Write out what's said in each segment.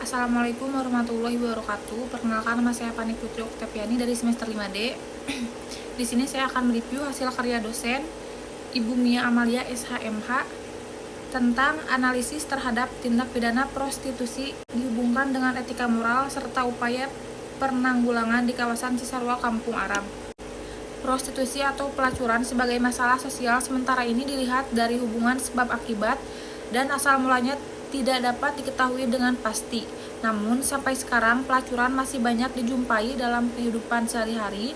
Assalamualaikum warahmatullahi wabarakatuh. Perkenalkan, nama saya Fani Putri Oktaviani dari semester 5D. Di sini saya akan mereview hasil karya dosen Ibu Mia Amalia SHMH tentang analisis terhadap tindak pidana prostitusi dihubungkan dengan etika moral serta upaya penanggulangan di kawasan Cisarua Kampung Arab. Prostitusi atau pelacuran sebagai masalah sosial sementara ini dilihat dari hubungan sebab akibat dan asal mulanya tidak dapat diketahui dengan pasti. Namun sampai sekarang pelacuran masih banyak dijumpai dalam kehidupan sehari-hari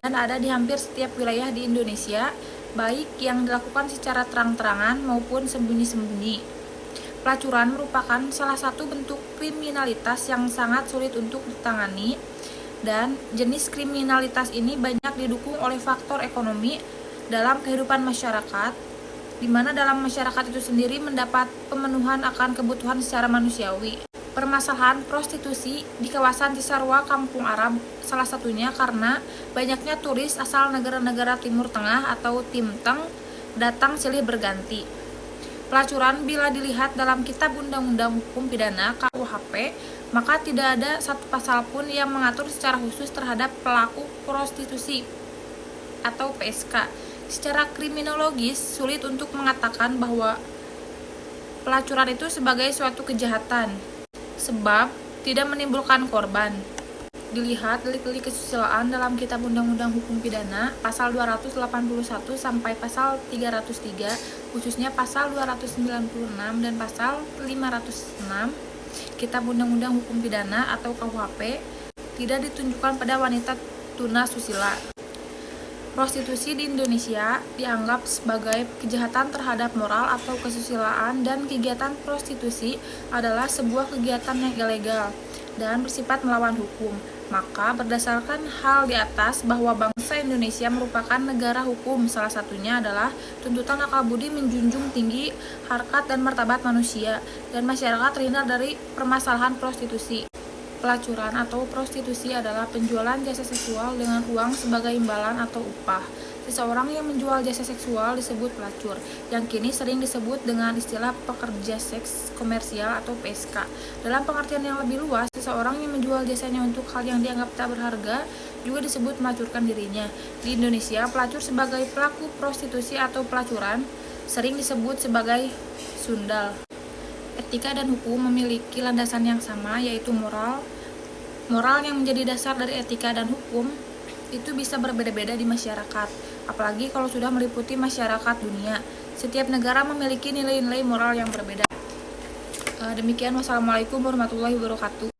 dan ada di hampir setiap wilayah di Indonesia, baik yang dilakukan secara terang-terangan maupun sembunyi-sembunyi. Pelacuran merupakan salah satu bentuk kriminalitas yang sangat sulit untuk ditangani, dan jenis kriminalitas ini banyak didukung oleh faktor ekonomi dalam kehidupan masyarakat, di mana dalam masyarakat itu sendiri mendapat pemenuhan akan kebutuhan secara manusiawi. Permasalahan prostitusi di kawasan Cisarua Kampung Arab salah satunya karena banyaknya turis asal negara-negara Timur Tengah atau Timteng datang silih berganti. Pelacuran bila dilihat dalam Kitab Undang-Undang Hukum Pidana KUHP, maka tidak ada satu pasal pun yang mengatur secara khusus terhadap pelaku prostitusi atau PSK. Secara kriminologis, sulit untuk mengatakan bahwa pelacuran itu sebagai suatu kejahatan, sebab tidak menimbulkan korban. Dilihat delik-delik kesusilaan dalam Kitab Undang-Undang Hukum Pidana, pasal 281 sampai pasal 303, khususnya pasal 296 dan pasal 506, Kitab Undang-Undang Hukum Pidana atau KUHP, tidak ditunjukkan pada wanita tuna susila. Prostitusi di Indonesia dianggap sebagai kejahatan terhadap moral atau kesusilaan, dan kegiatan prostitusi adalah sebuah kegiatan yang ilegal dan bersifat melawan hukum. Maka berdasarkan hal di atas bahwa bangsa Indonesia merupakan negara hukum, salah satunya adalah tuntutan akal budi menjunjung tinggi harkat dan martabat manusia, dan masyarakat terhindar dari permasalahan prostitusi. Pelacuran atau prostitusi adalah penjualan jasa seksual dengan uang sebagai imbalan atau upah. Seseorang yang menjual jasa seksual disebut pelacur, yang kini sering disebut dengan istilah pekerja seks komersial atau PSK. Dalam pengertian yang lebih luas, seseorang yang menjual jasanya untuk hal yang dianggap tak berharga juga disebut melacurkan dirinya. Di Indonesia, pelacur sebagai pelaku prostitusi atau pelacuran sering disebut sebagai sundal. Etika dan hukum memiliki landasan yang sama, yaitu moral. Moral yang menjadi dasar dari etika dan hukum itu bisa berbeda-beda di masyarakat, apalagi kalau sudah meliputi masyarakat dunia. Setiap negara memiliki nilai-nilai moral yang berbeda. Demikian, wassalamualaikum warahmatullahi wabarakatuh.